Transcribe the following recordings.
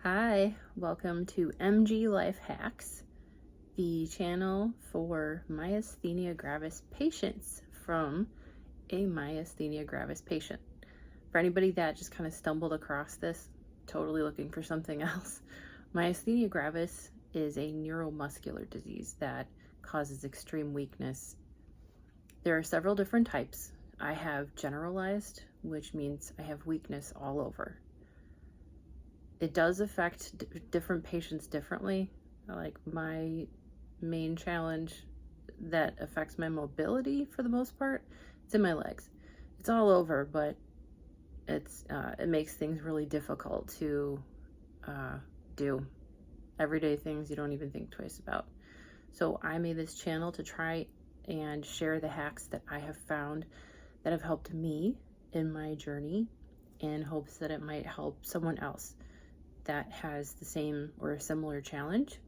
Hi, welcome to MG Life Hacks, the channel for Myasthenia Gravis patients from a Myasthenia Gravis patient. For anybody that just kind of stumbled across this, totally looking for something else, Myasthenia Gravis is a neuromuscular disease that causes extreme weakness. There are several different types. I have generalized, which means I have weakness all over. It does affect different patients differently. Like my main challenge that affects my mobility for the most part, it's in my legs. It's all over, but it makes things really difficult to do everyday things you don't even think twice about. So I made this channel to try and share the hacks that I have found that have helped me in my journey, in hopes that it might help someone else that has the same or a similar challenge.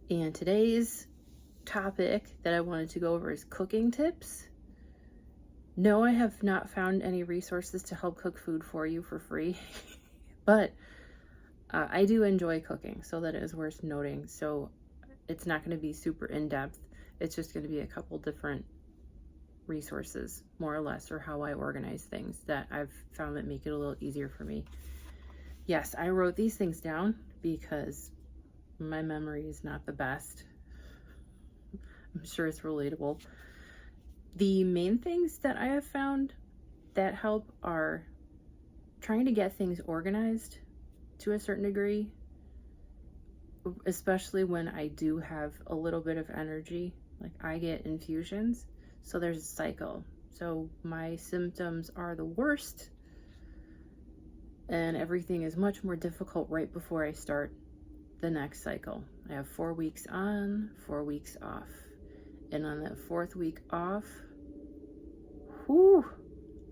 And today's topic that I wanted to go over is cooking tips. No, I have not found any resources to help cook food for you for free, but I do enjoy cooking, so that is worth noting. So it's not going to be super in-depth. It's just going to be a couple different resources, more or less, or how I organize things that I've found that make it a little easier for me. Yes, I wrote these things down because my memory is not the best. I'm sure it's relatable. The main things that I have found that help are trying to get things organized to a certain degree, especially when I do have a little bit of energy. Like I get infusions, so there's a cycle. So my symptoms are the worst and everything is much more difficult right before I start the next cycle. I have 4 weeks on, 4 weeks off. And on that 4th week off,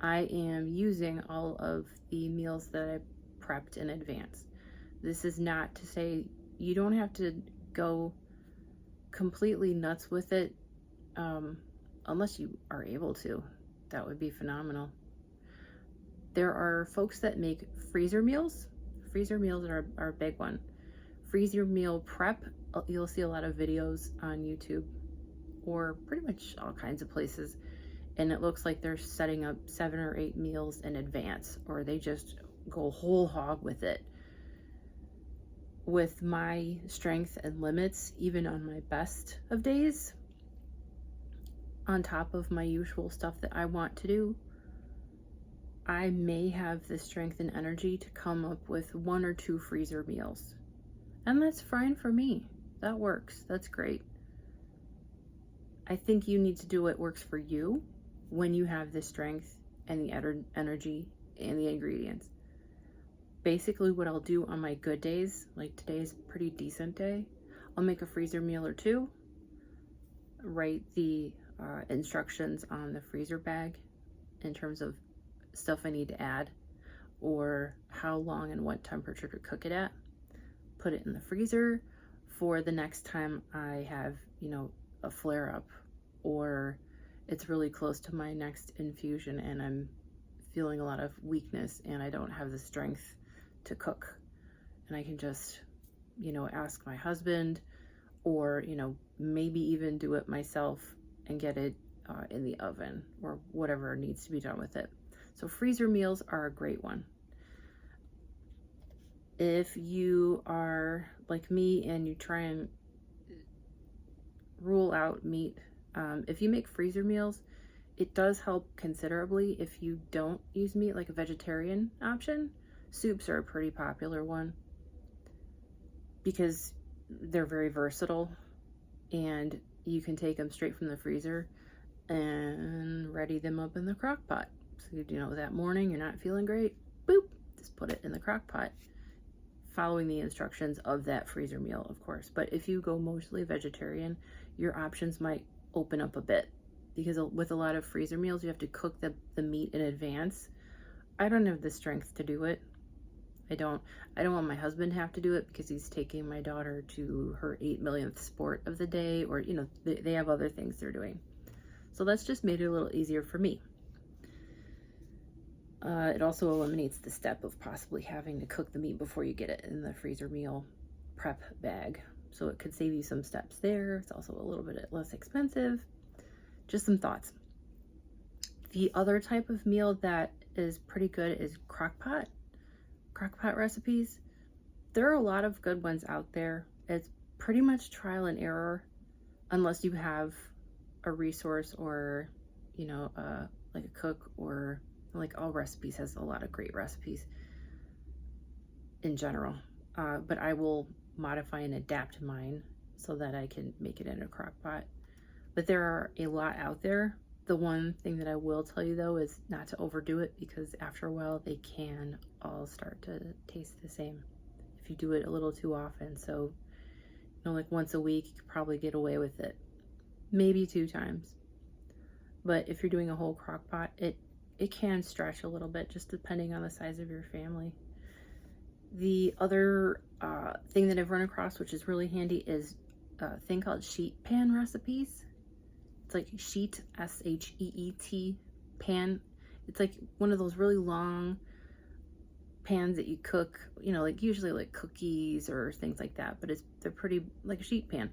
I am using all of the meals that I prepped in advance. This is not to say you don't have to go completely nuts with it, unless you are able to. That would be phenomenal. There are folks that make freezer meals. Freezer meals are a big one. Freezer meal prep, you'll see a lot of videos on YouTube or pretty much all kinds of places. And it looks like they're setting up 7 or 8 meals in advance, or they just go whole hog with it. With my strength and limits, even on my best of days, on top of my usual stuff that I want to do, I may have the strength and energy to come up with 1 or 2 freezer meals. And that's fine for me. That works. That's great. I think you need to do what works for you when you have the strength and the energy and the ingredients. Basically what I'll do on my good days, like today's a pretty decent day, I'll make a freezer meal or 2, write the instructions on the freezer bag in terms of stuff I need to add, or how long and what temperature to cook it at, put it in the freezer for the next time I have, a flare up, or it's really close to my next infusion and I'm feeling a lot of weakness and I don't have the strength to cook. And I can just, ask my husband, or, maybe even do it myself and get it in the oven, or whatever needs to be done with it. So freezer meals are a great one. If you are like me and you try and rule out meat, if you make freezer meals, it does help considerably if you don't use meat, like a vegetarian option. Soups are a pretty popular one because they're very versatile and you can take them straight from the freezer and ready them up in the crock pot. So, that morning you're not feeling great, boop, just put it in the crock pot, following the instructions of that freezer meal, of course. But if you go mostly vegetarian, your options might open up a bit, because with a lot of freezer meals, you have to cook the meat in advance. I don't have the strength to do it. I don't want my husband to have to do it because he's taking my daughter to her 8 millionth sport of the day, or, they have other things they're doing. So that's just made it a little easier for me. It also eliminates the step of possibly having to cook the meat before you get it in the freezer meal prep bag. So it could save you some steps there. It's also a little bit less expensive. Just some thoughts. The other type of meal that is pretty good is crockpot recipes. There are a lot of good ones out there. It's pretty much trial and error unless you have a resource or, like a cook, or like All Recipes has a lot of great recipes in general. But I will modify and adapt mine so that I can make it in a crock pot. But there are a lot out there. The one thing that I will tell you though is not to overdo it, because after a while they can all start to taste the same if you do it a little too often. So, like once a week, you could probably get away with it. Maybe 2 times. But if you're doing a whole crock pot, it can stretch a little bit, just depending on the size of your family. The other thing that I've run across, which is really handy, is a thing called sheet pan recipes. It's like sheet, SHEET, pan. It's like one of those really long pans that you cook, like usually like cookies or things like that, but they're pretty like a sheet pan.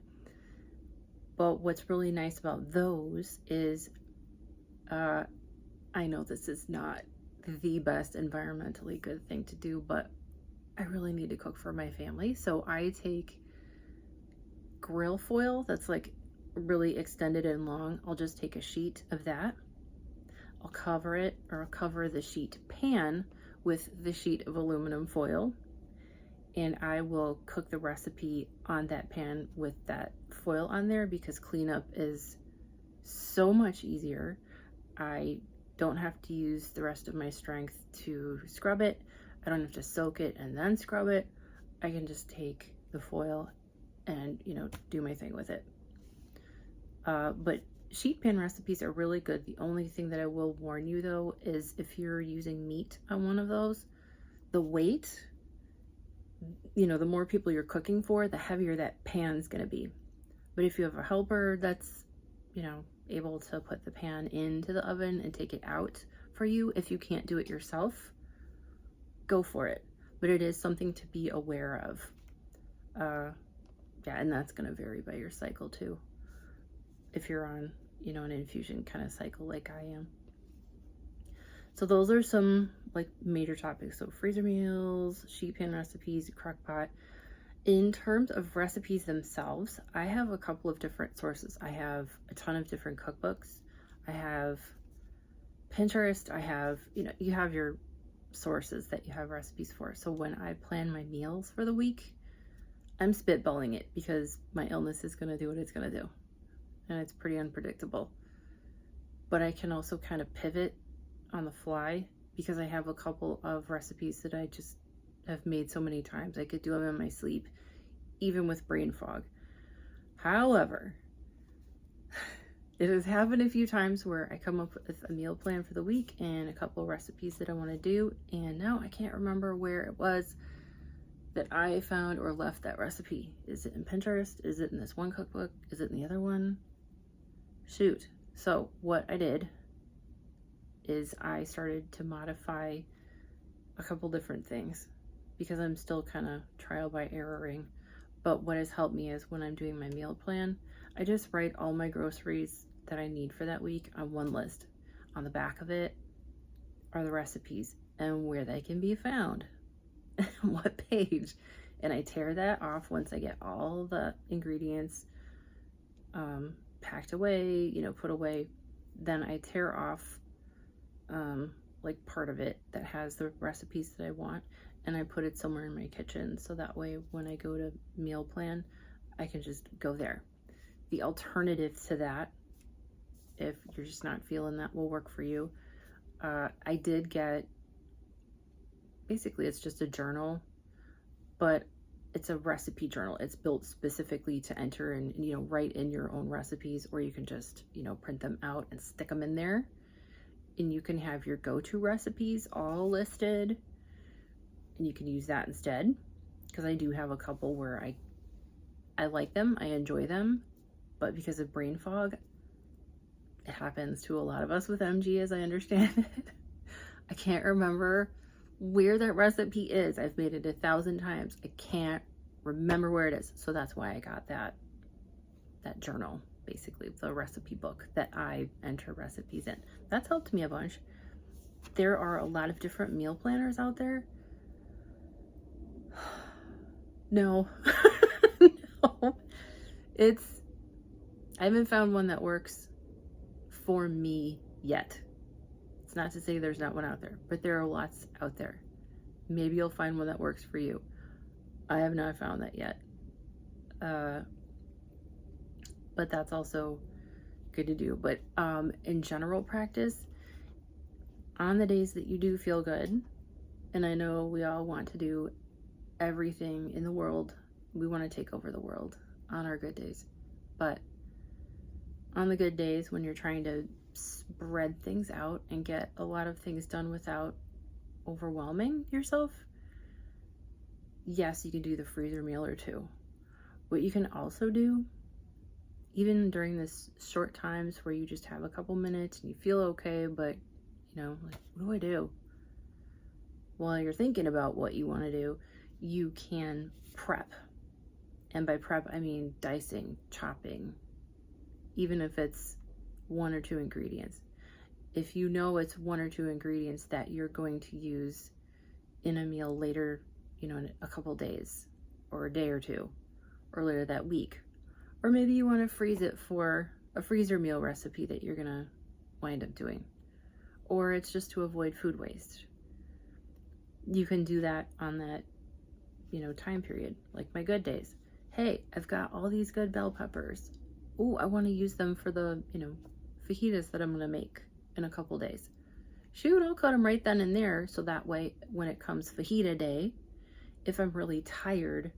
But what's really nice about those is, I know this is not the best environmentally good thing to do, but I really need to cook for my family. So I take grill foil that's like really extended and long. I'll just take a sheet of that. I'll cover it, or I'll cover the sheet pan with the sheet of aluminum foil, and I will cook the recipe on that pan with that foil on there, because cleanup is so much easier. I don't have to use the rest of my strength to scrub it. I don't have to soak it and then scrub it. I can just take the foil and, do my thing with it. But sheet pan recipes are really good. The only thing that I will warn you though is if you're using meat on one of those, the weight, the more people you're cooking for, the heavier that pan's gonna be. But if you have a helper that's, able to put the pan into the oven and take it out for you, if you can't do it yourself, go for it. But it is something to be aware of. Yeah, and that's gonna vary by your cycle too. If you're on, an infusion kind of cycle like I am. So those are some like major topics. So freezer meals, sheet pan recipes, crock pot. In terms of recipes themselves, I have a couple of different sources. I have a ton of different cookbooks. I have Pinterest. I have, you have your sources that you have recipes for. So when I plan my meals for the week, I'm spitballing it because my illness is going to do what it's going to do. And it's pretty unpredictable. But I can also kind of pivot on the fly because I have a couple of recipes that I just have made so many times. I could do them in my sleep, even with brain fog. However, it has happened a few times where I come up with a meal plan for the week and a couple of recipes that I want to do, and now I can't remember where it was that I found or left that recipe. Is it in Pinterest? Is it in this one cookbook? Is it in the other one? Shoot. So what I did is I started to modify a couple different things because I'm still kind of trial by erroring. But what has helped me is when I'm doing my meal plan, I just write all my groceries that I need for that week on one list. On the back of it are the recipes and where they can be found, what page. And I tear that off once I get all the ingredients packed away, put away. Then I tear off like part of it that has the recipes that I want, and I put it somewhere in my kitchen, so that way when I go to meal plan, I can just go there. The alternative to that, if you're just not feeling that will work for you, I did get, basically it's just a journal, but it's a recipe journal. It's built specifically to enter and, write in your own recipes, or you can just, print them out and stick them in there. And you can have your go-to recipes all listed, and you can use that instead. Because I do have a couple where I like them, I enjoy them, but because of brain fog, it happens to a lot of us with MG, as I understand it. I can't remember where that recipe is. I've made it 1,000 times. I can't remember where it is. So that's why I got that journal, basically the recipe book that I enter recipes in. That's helped me a bunch. There are a lot of different meal planners out there. No. No. I haven't found one that works for me yet. It's not to say there's not one out there, but there are lots out there. Maybe you'll find one that works for you. I have not found that yet. But that's also good to do. But in general practice, on the days that you do feel good, and I know we all want to do everything in the world, we want to take over the world on our good days. But on the good days, when you're trying to spread things out and get a lot of things done without overwhelming yourself, yes, you can do the freezer meal or two. What you can also do, even during this short times where you just have a couple minutes and you feel okay, but like, what do I do? While you're thinking about what you want to do, you can prep. And by prep, I mean dicing, chopping, even if it's 1 or 2 ingredients. If you know it's 1 or 2 ingredients that you're going to use in a meal later, in a couple days or a day or two, or later that week, or maybe you want to freeze it for a freezer meal recipe that you're going to wind up doing, or it's just to avoid food waste. You can do that on that, time period, like my good days. Hey, I've got all these good bell peppers. Oh, I want to use them for the, fajitas that I'm going to make in a couple days. Shoot, I'll cut them right then and there. So that way, when it comes fajita day, if I'm really tired,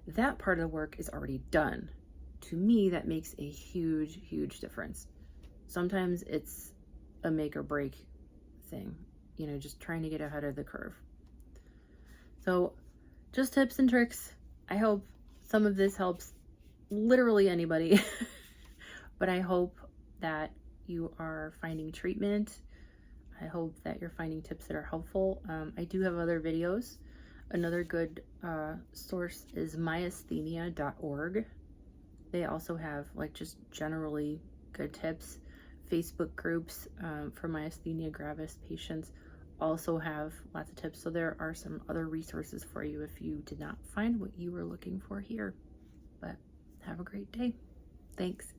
that part of the work is already done. To me, that makes a huge, huge difference. Sometimes it's a make or break thing, just trying to get ahead of the curve. So just tips and tricks. I hope some of this helps literally anybody, but I hope that you are finding treatment. I hope that you're finding tips that are helpful. I do have other videos. Another good source is myasthenia.org. They also have just generally good tips. Facebook groups for myasthenia gravis patients also have lots of tips. So there are some other resources for you if you did not find what you were looking for here. But have a great day. Thanks.